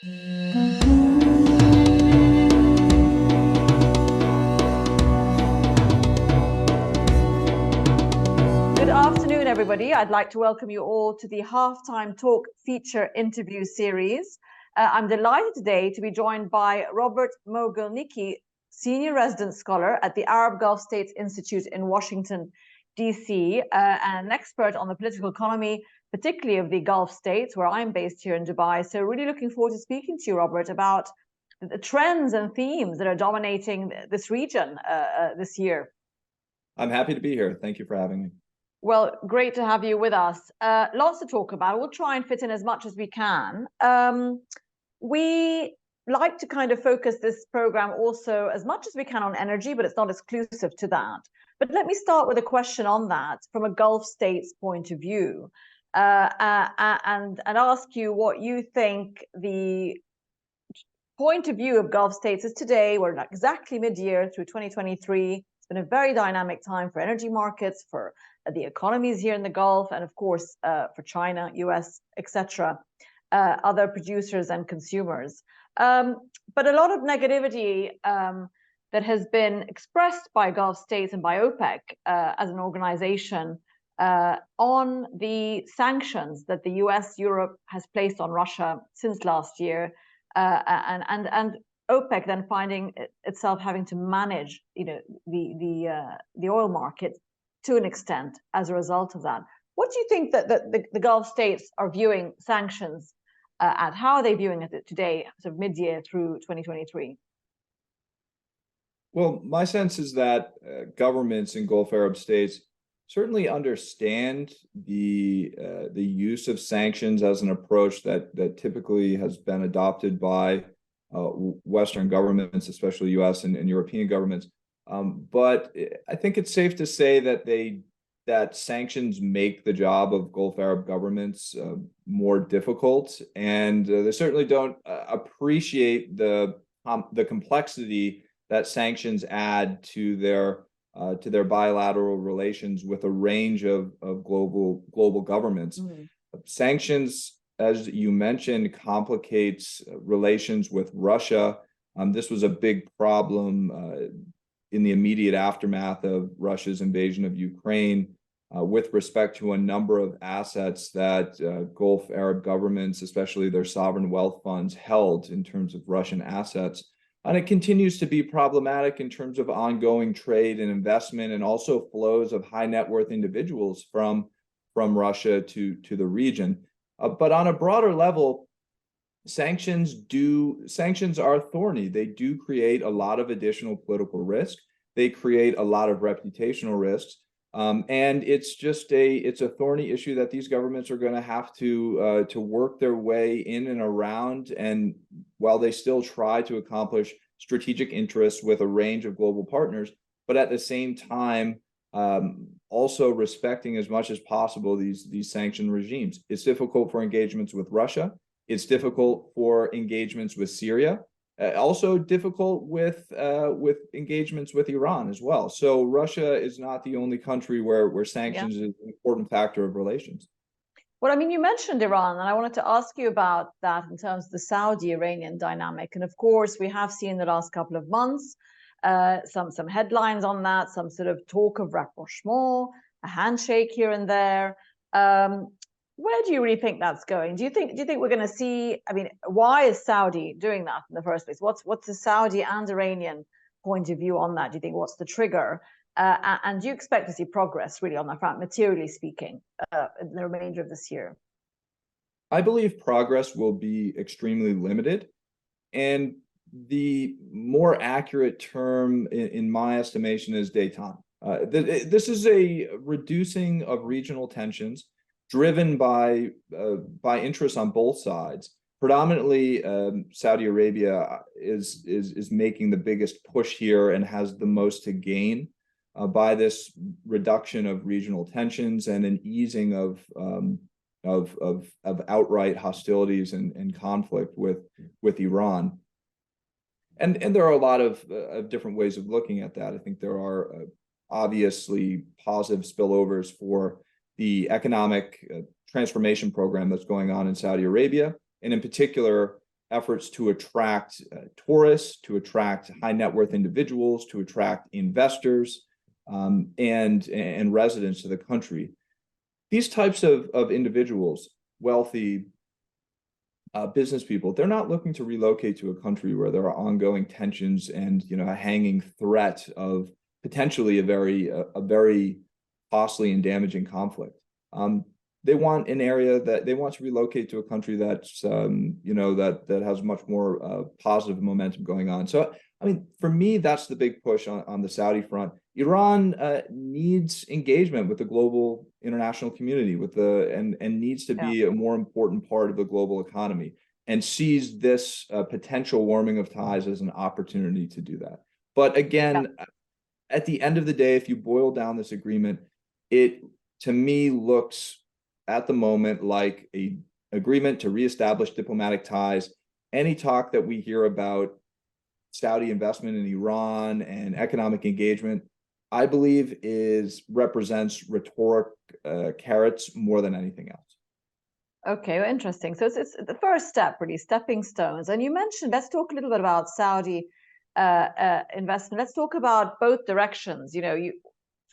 Good afternoon, everybody. I'd like to welcome you all to the Halftime Talk feature interview series. I'm delighted today to be joined by Robert Mogielnicki, Senior Resident Scholar at the Arab Gulf States Institute in Washington, D.C., and an expert on the political economy, particularly of the Gulf states, where I'm based here in Dubai. So really looking forward to speaking to you, Robert, about the trends and themes that are dominating this region this year. I'm happy to be here. Thank you for having me. Well, great to have you with us. Lots to talk about. We'll try and fit in as much as we can. We like to kind of focus this program also as much as we can on energy, but it's not exclusive to that. But let me start with a question on that from a Gulf states point of view, and ask you what you think the point of view of Gulf states is today. We're exactly mid-year through 2023. It's been a very dynamic time for energy markets, for the economies here in the Gulf, and of course for China, US, etc., other producers and consumers. But a lot of negativity that has been expressed by Gulf states and by OPEC as an organization on the sanctions that the US, Europe has placed on Russia since last year, and OPEC then finding itself having to manage, the oil market to an extent as a result of that. What do you think that the Gulf states are viewing sanctions at? How are they viewing it today, sort of mid-year through 2023? Well, my sense is that governments in Gulf Arab states certainly understand the use of sanctions as an approach that typically has been adopted by Western governments, especially U.S. and European governments. But I think it's safe to say that sanctions make the job of Gulf Arab governments more difficult, and they certainly don't appreciate the complexity that sanctions add to their bilateral relations with a range of global governments. Mm-hmm. Sanctions, as you mentioned, complicates relations with Russia. This was a big problem in the immediate aftermath of Russia's invasion of Ukraine, with respect to a number of assets that Gulf Arab governments, especially their sovereign wealth funds, held in terms of Russian assets. And it continues to be problematic in terms of ongoing trade and investment, and also flows of high net worth individuals from Russia to the region. But on a broader level, sanctions are thorny. They do create a lot of additional political risk. They create a lot of reputational risks. And it's a thorny issue that these governments are going to have to work their way in and around. And while they still try to accomplish strategic interests with a range of global partners, but at the same time, also respecting as much as possible these sanction regimes. It's difficult for engagements with Russia. It's difficult for engagements with Syria. Also difficult with engagements with Iran as well. So Russia is not the only country where sanctions is an important factor of relations. Well, I mean, you mentioned Iran, and I wanted to ask you about that in terms of the Saudi-Iranian dynamic. And of course, we have seen the last couple of months some headlines on that, some sort of talk of rapprochement, a handshake here and there. Where do you really think that's going? Do you think we're going to see? I mean, why is Saudi doing that in the first place? What's the Saudi and Iranian point of view on that? Do you think what's the trigger? And do you expect to see progress really on that front, materially speaking, in the remainder of this year? I believe progress will be extremely limited, and the more accurate term, in my estimation, is détente. This is a reducing of regional tensions, driven by interests on both sides. Predominantly, Saudi Arabia is making the biggest push here and has the most to gain by this reduction of regional tensions and an easing of outright hostilities and conflict with Iran. And there are a lot of different ways of looking at that. I think there are obviously positive spillovers for the economic transformation program that's going on in Saudi Arabia, and in particular, efforts to attract tourists, to attract high net worth individuals, to attract investors and residents to the country. These types of individuals, wealthy business people, they're not looking to relocate to a country where there are ongoing tensions and a hanging threat of potentially a very costly and damaging conflict. They want an area that they want to relocate to a country that's that has much more positive momentum going on. So I mean, for me, that's the big push on the Saudi front. Iran needs engagement with the global international community, and needs to be a more important part of the global economy, and sees this potential warming of ties as an opportunity to do that. But again, at the end of the day, if you boil down this agreement, it to me looks at the moment like an agreement to reestablish diplomatic ties. Any talk that we hear about Saudi investment in Iran and economic engagement, I believe represents rhetoric carrots more than anything else. Okay, well, interesting. So it's the first step, really, stepping stones. And you mentioned, let's talk a little bit about Saudi investment. Let's talk about both directions.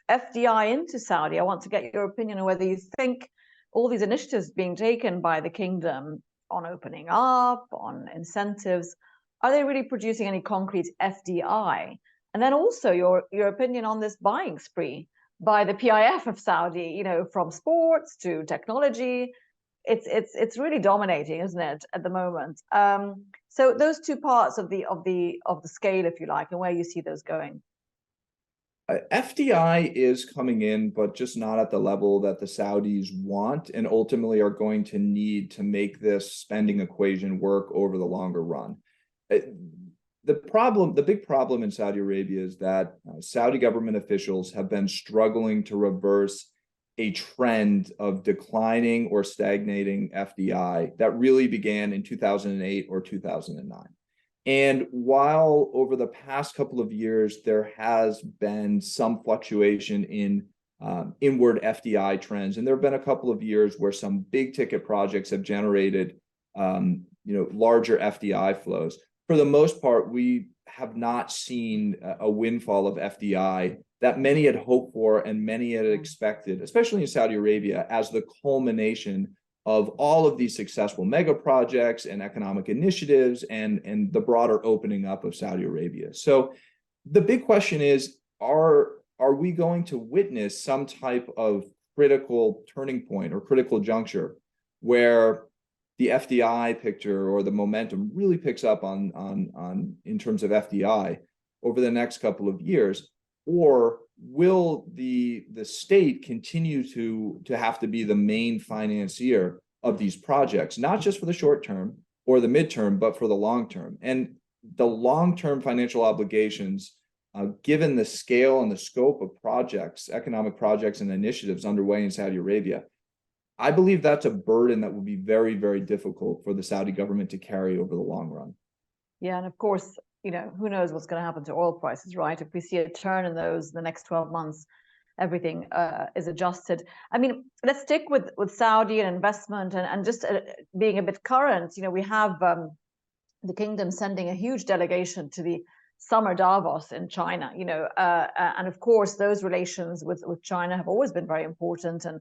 FDI into Saudi. I want to get your opinion on whether you think all these initiatives being taken by the kingdom on opening up, on incentives, are they really producing any concrete FDI? And then also your opinion on this buying spree by the PIF of Saudi, from sports to technology. It's really dominating, isn't it, at the moment? So those two parts of the scale, if you like, and where you see those going. FDI is coming in, but just not at the level that the Saudis want, and ultimately are going to need to make this spending equation work over the longer run. The big problem in Saudi Arabia is that Saudi government officials have been struggling to reverse a trend of declining or stagnating FDI that really began in 2008 or 2009. And while over the past couple of years, there has been some fluctuation in inward FDI trends, and there have been a couple of years where some big ticket projects have generated larger FDI flows. For the most part, we have not seen a windfall of FDI that many had hoped for and many had expected, especially in Saudi Arabia, as the culmination of all of these successful mega projects and economic initiatives and the broader opening up of Saudi Arabia. So the big question is, are we going to witness some type of critical turning point or critical juncture where the FDI picture or the momentum really picks up on in terms of FDI over the next couple of years? Or will the state continue to have to be the main financier of these projects, not just for the short term or the midterm, but for the long term? And the long-term financial obligations, given the scale and the scope of projects, economic projects and initiatives underway in Saudi Arabia, I believe that's a burden that will be very, very difficult for the Saudi government to carry over the long run. Yeah, and of course, who knows what's going to happen to oil prices, right? If we see a turn in those in the next 12 months, everything is adjusted. I mean, let's stick with Saudi and investment and just being a bit current. We have the kingdom sending a huge delegation to the summer Davos in China, and of course, those relations with China have always been very important, and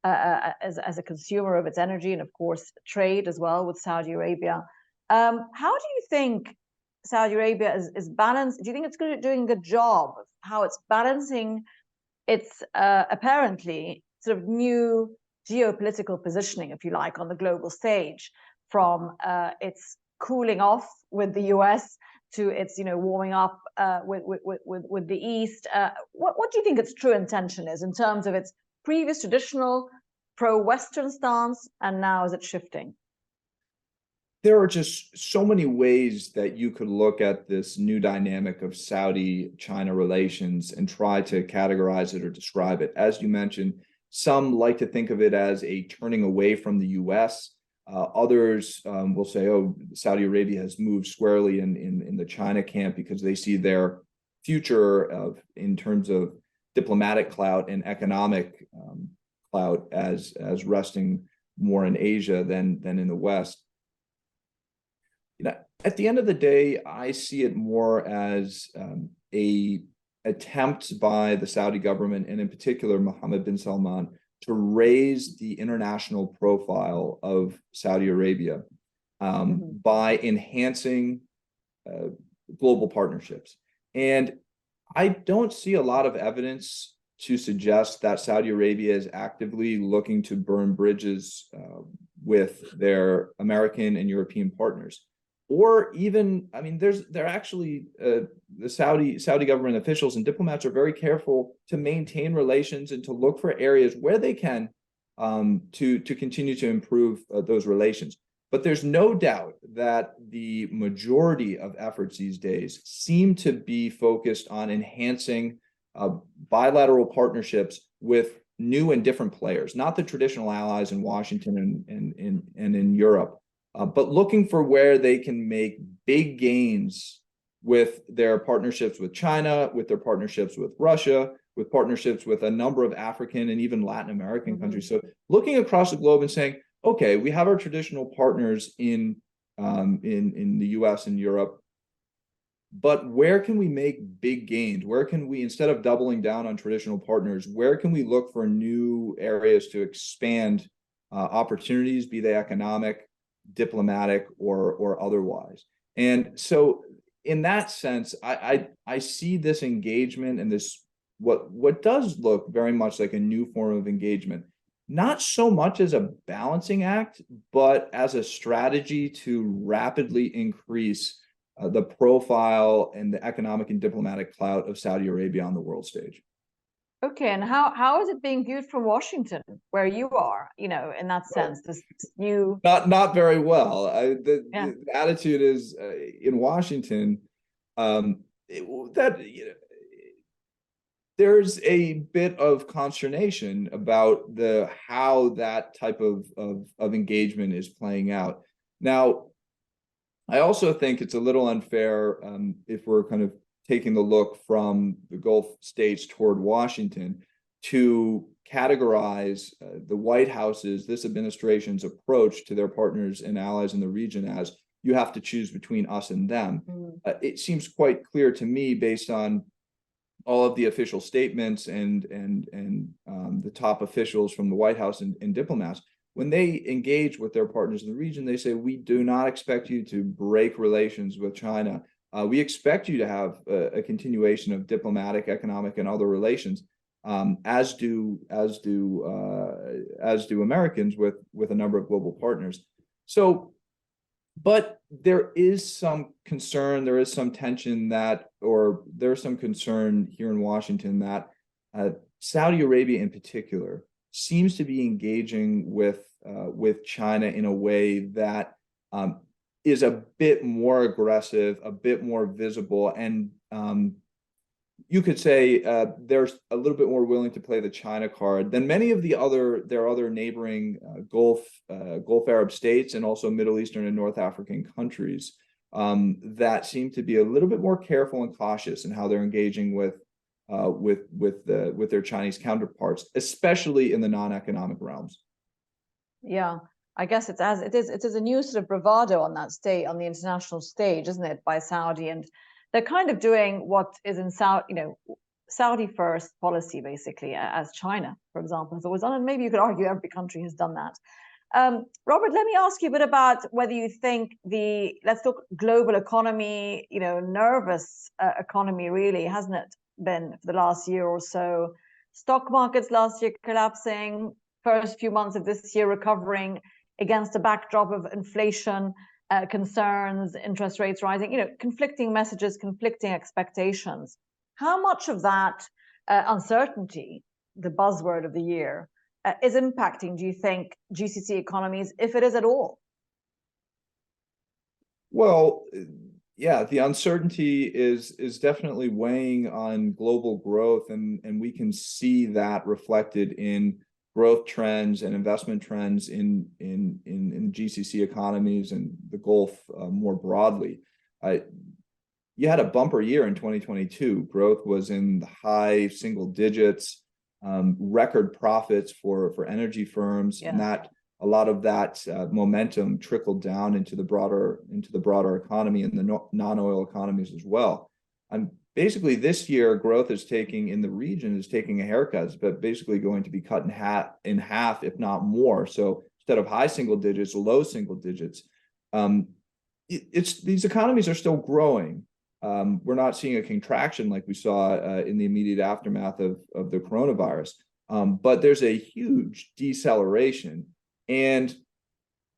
as a consumer of its energy, and of course, trade as well with Saudi Arabia. How do you think Saudi Arabia is balanced? Do you think it's doing a good job of how it's balancing its apparently sort of new geopolitical positioning, if you like, on the global stage, from its cooling off with the US to its warming up with the East? What do you think its true intention is in terms of its previous traditional pro-Western stance, and now is it shifting? There are just so many ways that you could look at this new dynamic of Saudi-China relations and try to categorize it or describe it. As you mentioned, some like to think of it as a turning away from the US. Others will say, oh, Saudi Arabia has moved squarely in the China camp because they see their future in terms of diplomatic clout and economic clout as resting more in Asia than in the West. At the end of the day, I see it more as a attempt by the Saudi government, and in particular Mohammed bin Salman, to raise the international profile of Saudi Arabia by enhancing global partnerships. And I don't see a lot of evidence to suggest that Saudi Arabia is actively looking to burn bridges with their American and European partners. Or even, I mean, they're actually the Saudi government officials and diplomats are very careful to maintain relations and to look for areas where they can to continue to improve those relations. But there's no doubt that the majority of efforts these days seem to be focused on enhancing bilateral partnerships with new and different players, not the traditional allies in Washington and in Europe. But looking for where they can make big gains with their partnerships with China, with their partnerships with Russia, with partnerships with a number of African and even Latin American countries. So looking across the globe and saying, okay, we have our traditional partners in the US and Europe, but where can we make big gains? Where can we, instead of doubling down on traditional partners, where can we look for new areas to expand opportunities, be they economic, diplomatic, or otherwise? And so in that sense, I see this engagement and this what does look very much like a new form of engagement, not so much as a balancing act, but as a strategy to rapidly increase the profile and the economic and diplomatic clout of Saudi Arabia on the world stage. Okay, and how is it being viewed from Washington, where you are, in that sense, this new... Not very well. The attitude is in Washington there's a bit of consternation about how that type of engagement is playing out. Now, I also think it's a little unfair if we're kind of taking the look from the Gulf states toward Washington to categorize the White House's, this administration's approach to their partners and allies in the region as you have to choose between us and them. It seems quite clear to me, based on all of the official statements and the top officials from the White House and diplomats, when they engage with their partners in the region, they say, we do not expect you to break relations with China. We expect you to have a continuation of diplomatic, economic, and other relations, as do Americans with a number of global partners. So, but there is some concern, there is some tension there's some concern here in Washington that Saudi Arabia in particular seems to be engaging with China in a way that is a bit more aggressive, a bit more visible, and you could say they're a little bit more willing to play the China card than many of their other neighboring Gulf Arab states and also Middle Eastern and North African countries that seem to be a little bit more careful and cautious in how they're engaging with their Chinese counterparts, especially in the non-economic realms. Yeah, I guess it is a new sort of bravado on the international stage, isn't it, by Saudi, and they're kind of doing what is in Saudi first policy, basically, as China, for example, has always done, and maybe you could argue every country has done that. Robert, let me ask you a bit about whether you think let's talk global economy, nervous economy, really, hasn't it been for the last year or so? Stock markets last year collapsing, first few months of this year recovering against a backdrop of inflation concerns, interest rates rising, conflicting messages, conflicting expectations. How much of that uncertainty, the buzzword of the year, is impacting, do you think, GCC economies, if it is at all? Well, yeah, the uncertainty is definitely weighing on global growth, and we can see that reflected in growth trends and investment trends in GCC economies and the Gulf more broadly. You had a bumper year in 2022. Growth was in the high single digits, record profits for energy firms, and that a lot of that momentum trickled down into the broader economy and the non-oil economies as well. And basically, this year, growth is taking in the region is taking a haircut, but basically going to be cut in half, if not more. So instead of high single digits, low single digits. These economies are still growing. We're not seeing a contraction like we saw in the immediate aftermath of the coronavirus, but there's a huge deceleration. And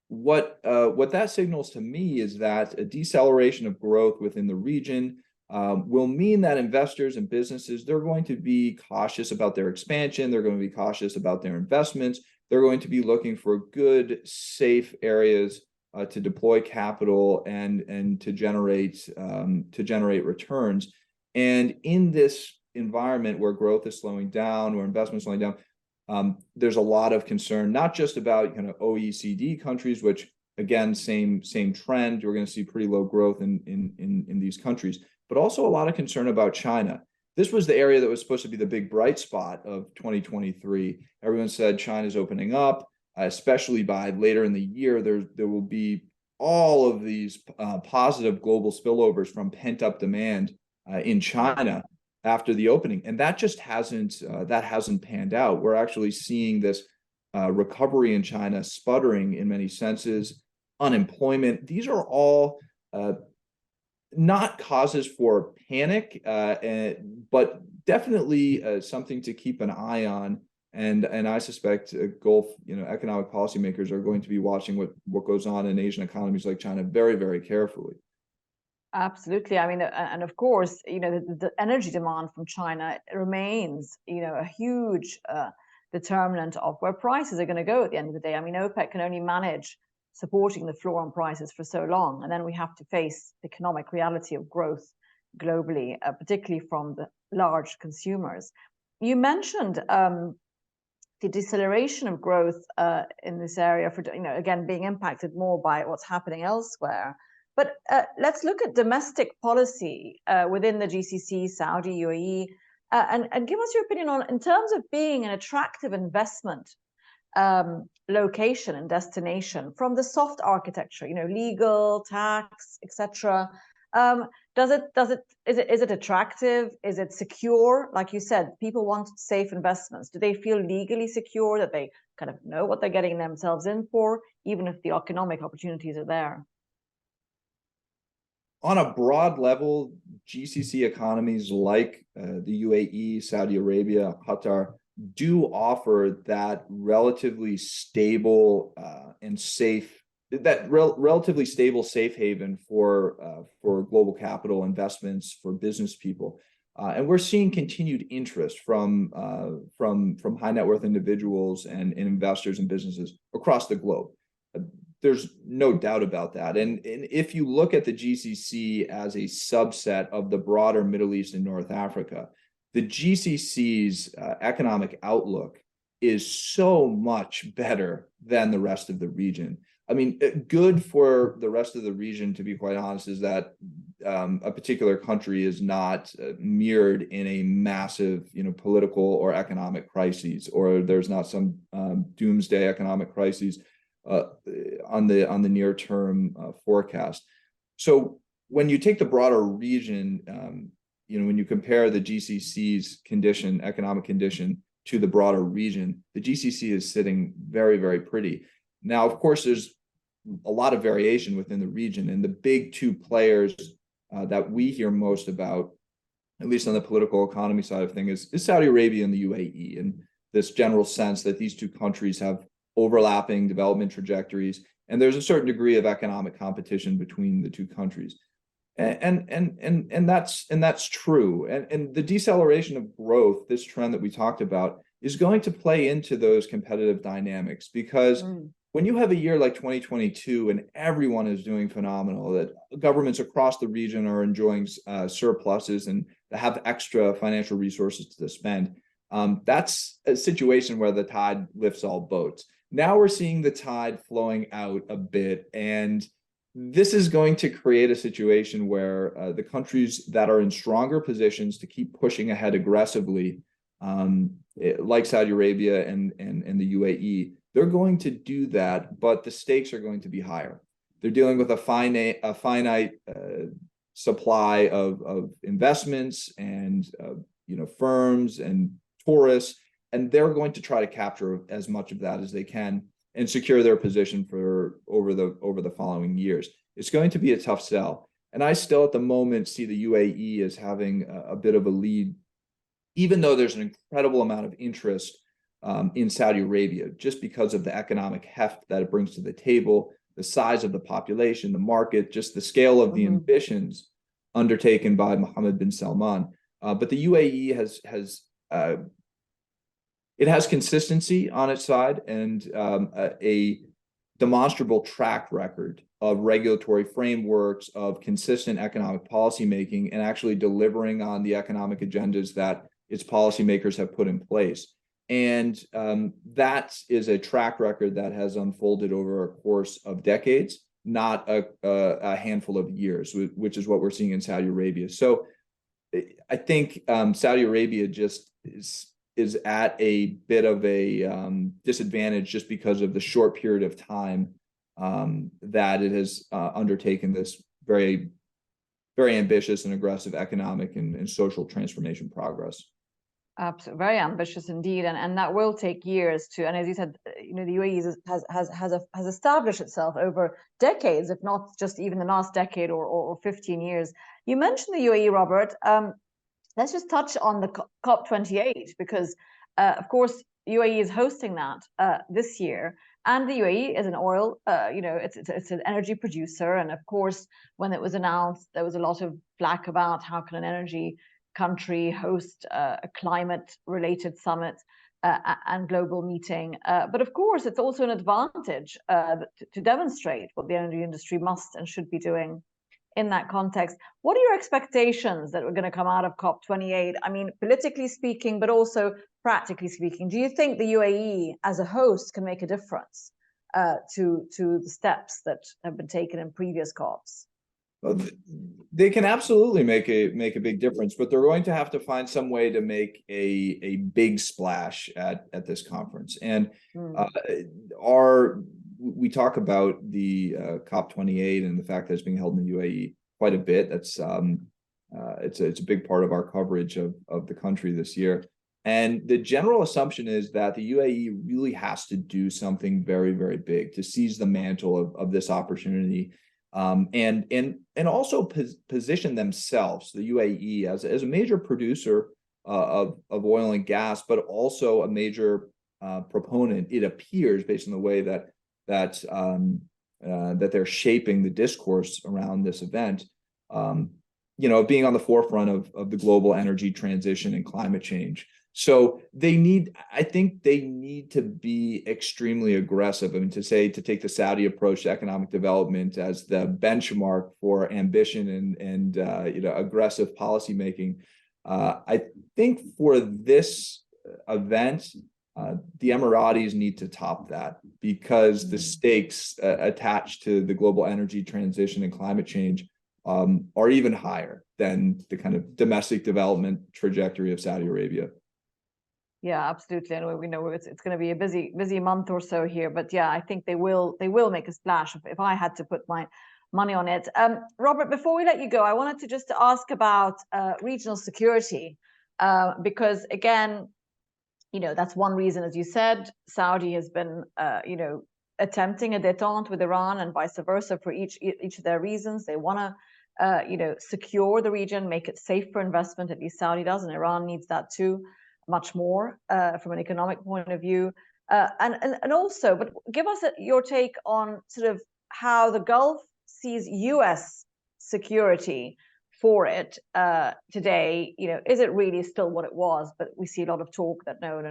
what that signals to me is that a deceleration of growth within the region will mean that investors and businesses, they're going to be cautious about their expansion. They're going to be cautious about their investments. They're going to be looking for good, safe areas to deploy capital and to generate returns. And in this environment where growth is slowing down, where investment is slowing down, there's a lot of concern, not just about kind of OECD countries, which again, same trend. We're going to see pretty low growth in these countries, but also a lot of concern about China. This was the area that was supposed to be the big bright spot of 2023. Everyone said China's opening up, especially by later in the year. There will be all of these positive global spillovers from pent-up demand in China after the opening, and that just hasn't panned out. We're actually seeing this recovery in China sputtering in many senses. Unemployment, these are all not causes for panic, but definitely something to keep an eye on. And I suspect Gulf, economic policymakers are going to be watching what goes on in Asian economies like China very, very carefully. Absolutely. I mean, and of course, the energy demand from China remains, a huge determinant of where prices are going to go at the end of the day. I mean, OPEC can only manage supporting the floor on prices for so long, and then we have to face the economic reality of growth globally, particularly from the large consumers. You mentioned the deceleration of growth in this area, for again being impacted more by what's happening elsewhere. But let's look at domestic policy within the GCC, Saudi, UAE, and give us your opinion on, in terms of being an attractive investment location and destination from the soft architecture, legal, tax, etc. Is it attractive? Is it secure? Like you said, people want safe investments. Do they feel legally secure, that they kind of know what they're getting themselves in for, even if the economic opportunities are there? On a broad level, GCC economies like the UAE, Saudi Arabia, Qatar do offer that relatively stable and safe, relatively stable safe haven for global capital investments, for business people. And we're seeing continued interest from high net worth individuals and investors and businesses across the globe. There's no doubt about that. And if you look at the GCC as a subset of the broader Middle East and North Africa, the GCC's economic outlook is so much better than the rest of the region. I mean, good for the rest of the region, to be quite honest, is that a particular country is not mirrored in a massive, political or economic crises, or there's not some doomsday economic crises on the near term forecast. So when you take the broader region, when you compare the GCC's economic condition to the broader region, the GCC is sitting very, very pretty. Now, of course, there's a lot of variation within the region, and the big two players that we hear most about, at least on the political economy side of things, is Saudi Arabia and the UAE, and this general sense that these two countries have overlapping development trajectories, and there's a certain degree of economic competition between the two countries, and that's true. And the deceleration of growth, this trend that we talked about, is going to play into those competitive dynamics, because when you have a year like 2022 and everyone is doing phenomenal, that governments across the region are enjoying surpluses and have extra financial resources to spend, that's a situation where the tide lifts all boats. Now we're seeing the tide flowing out a bit, and this is going to create a situation where the countries that are in stronger positions to keep pushing ahead aggressively like Saudi Arabia and the UAE, they're going to do that, but the stakes are going to be higher. They're dealing with a finite supply of investments and firms and tourists, and they're going to try to capture as much of that as they can and secure their position for over the following years. It's going to be a tough sell, and I still at the moment see the UAE as having a bit of a lead, even though there's an incredible amount of interest in Saudi Arabia, just because of the economic heft that it brings to the table, the size of the population, the market, just the scale of the ambitions undertaken by Mohammed bin Salman. But the UAE has consistency on its side and a demonstrable track record of regulatory frameworks, of consistent economic policymaking, and actually delivering on the economic agendas that its policymakers have put in place. And that is a track record that has unfolded over a course of decades, not a handful of years, which is what we're seeing in Saudi Arabia. So I think Saudi Arabia just is at a bit of a disadvantage just because of the short period of time that it has undertaken this very, very ambitious and aggressive economic and social transformation progress. Absolutely, very ambitious indeed, and that will take years to. And as you said, the UAE has established itself over decades, if not just even the last decade or 15 years. You mentioned the UAE, Robert. Let's just touch on the COP28 because, of course, UAE is hosting that this year, and the UAE is an oil, it's an energy producer, and of course, when it was announced, there was a lot of flack about how can an energy country host a climate-related summit and global meeting. But of course, it's also an advantage to demonstrate what the energy industry must and should be doing in that context. What are your expectations that are going to come out of COP28? I mean, politically speaking, but also practically speaking. Do you think the UAE as a host can make a difference to the steps that have been taken in previous COPs? They can absolutely make a big difference, but they're going to have to find some way to make a big splash at this conference. And we talk about the COP28 and the fact that it's being held in the UAE quite a bit. That's it's a big part of our coverage of the country this year. And the general assumption is that the UAE really has to do something very, very big to seize the mantle of this opportunity. And also position themselves, the UAE, as a major producer of oil and gas, but also a major proponent. It appears, based on the way that they're shaping the discourse around this event, being on the forefront of the global energy transition and climate change. So I think they need to be extremely aggressive. I mean, to take the Saudi approach to economic development as the benchmark for ambition and aggressive policymaking. I think for this event, the Emiratis need to top that because the stakes attached to the global energy transition and climate change are even higher than the kind of domestic development trajectory of Saudi Arabia. Yeah, absolutely. And we know it's going to be a busy month or so here, but yeah, I think they will make a splash if I had to put my money on it. Robert, before we let you go, I wanted to just ask about regional security, because again, that's one reason, as you said, Saudi has been, attempting a détente with Iran and vice versa for each of their reasons. They want to, secure the region, make it safe for investment. At least Saudi does, and Iran needs that too. Much more from an economic point of view, and also, but give us your take on sort of how the Gulf sees U.S. security for it today. Is it really still what it was? But we see a lot of talk that no,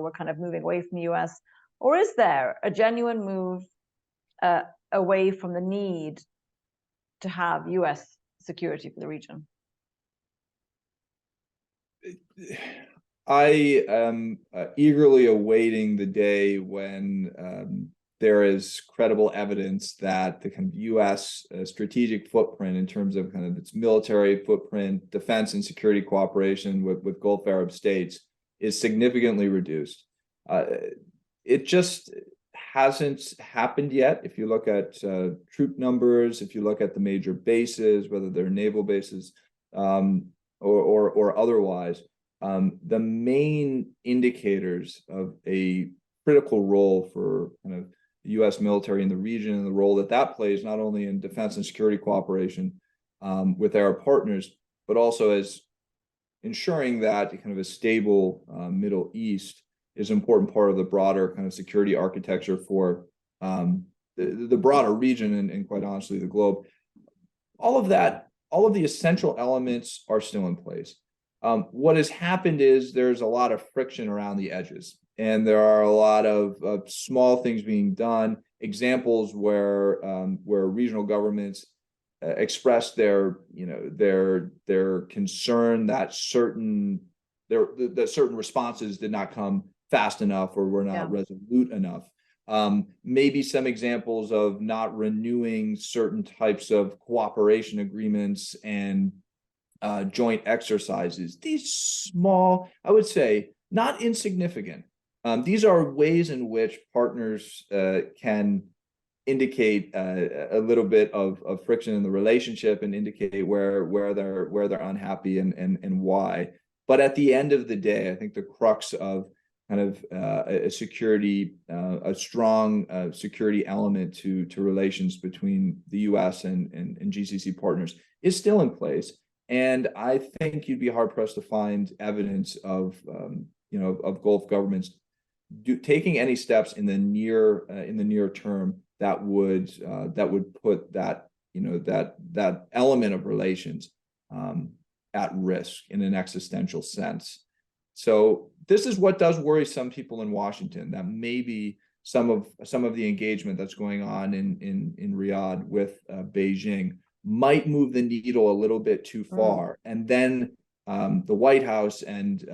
we're kind of moving away from the U.S. Or is there a genuine move away from the need to have U.S. security for the region? I am eagerly awaiting the day when there is credible evidence that the kind of U.S. Strategic footprint in terms of kind of its military footprint, defense and security cooperation with Gulf Arab states is significantly reduced. It just hasn't happened yet. If you look at troop numbers, if you look at the major bases, whether they're naval bases or otherwise, the main indicators of a critical role for kind of the U.S. military in the region and the role that that plays, not only in defense and security cooperation with our partners, but also as ensuring that kind of a stable Middle East is an important part of the broader kind of security architecture for the broader region and quite honestly, the globe. All of that, all of the essential elements are still in place. What has happened is there's a lot of friction around the edges, and there are a lot of small things being done. Examples where regional governments express their concern that certain responses did not come fast enough or were not resolute enough. Maybe some examples of not renewing certain types of cooperation agreements and joint exercises. These small, I would say, not insignificant. These are ways in which partners can indicate a little bit of friction in the relationship and indicate where they're unhappy and why. But at the end of the day, I think the crux of kind of a strong security element to relations between the U.S. and GCC partners is still in place. And I think you'd be hard pressed to find evidence of Gulf governments taking any steps in the near term that would put that element of relations at risk in an existential sense. So this is what does worry some people in Washington, that maybe some of the engagement that's going on in Riyadh with Beijing might move the needle a little bit too far, and then the White House and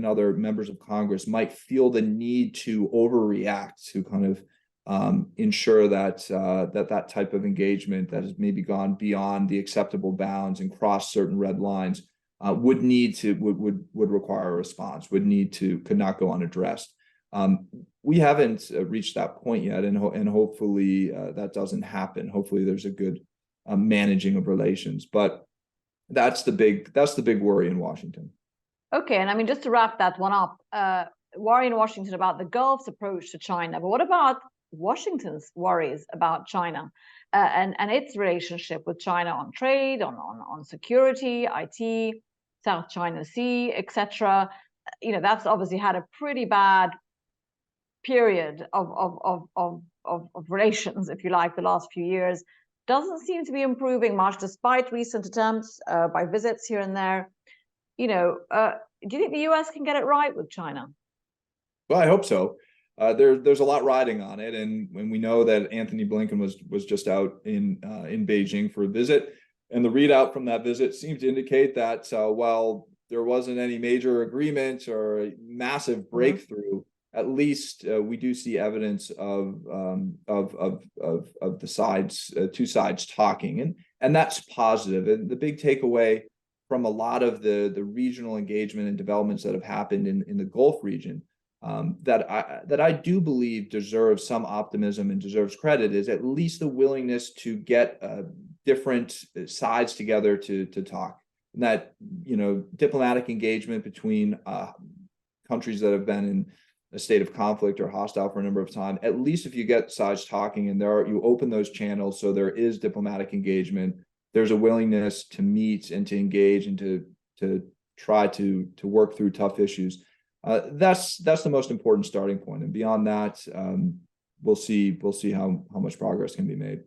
other members of Congress might feel the need to overreact to kind of ensure that that type of engagement that has maybe gone beyond the acceptable bounds and crossed certain red lines would require a response, could not go unaddressed. We haven't reached that point yet, and hopefully that doesn't happen. Hopefully there's a good managing of relations, but that's the big worry in Washington. Okay, and I mean, just to wrap that one up, worry in Washington about the Gulf's approach to China, but what about Washington's worries about China and its relationship with China on trade, on security, IT, South China Sea, etc.? That's obviously had a pretty bad period of relations, if you like, the last few years. Doesn't seem to be improving much, despite recent attempts by visits here and there. Do you think the U.S. can get it right with China? Well, I hope so. There's a lot riding on it, and when we know that Anthony Blinken was just out in Beijing for a visit, and the readout from that visit seemed to indicate that while there wasn't any major agreement or a massive breakthrough, at least we do see evidence of the sides, two sides talking, and that's positive. And the big takeaway from a lot of the regional engagement and developments that have happened in the Gulf region, that I do believe deserves some optimism and deserves credit, is at least the willingness to get different sides together to talk. And that diplomatic engagement between countries that have been in a state of conflict or hostile for a number of time, at least if you get sides talking and you open those channels so there is diplomatic engagement, there's a willingness to meet and to engage and to try to work through tough issues. That's the most important starting point. And beyond that, we'll see how much progress can be made.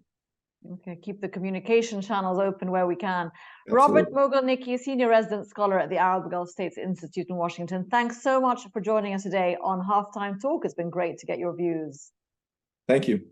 Okay, keep the communication channels open where we can. Absolutely. Robert Mogielnicki, Senior Resident Scholar at the Arab Gulf States Institute in Washington. Thanks so much for joining us today on Halftime Talk. It's been great to get your views. Thank you.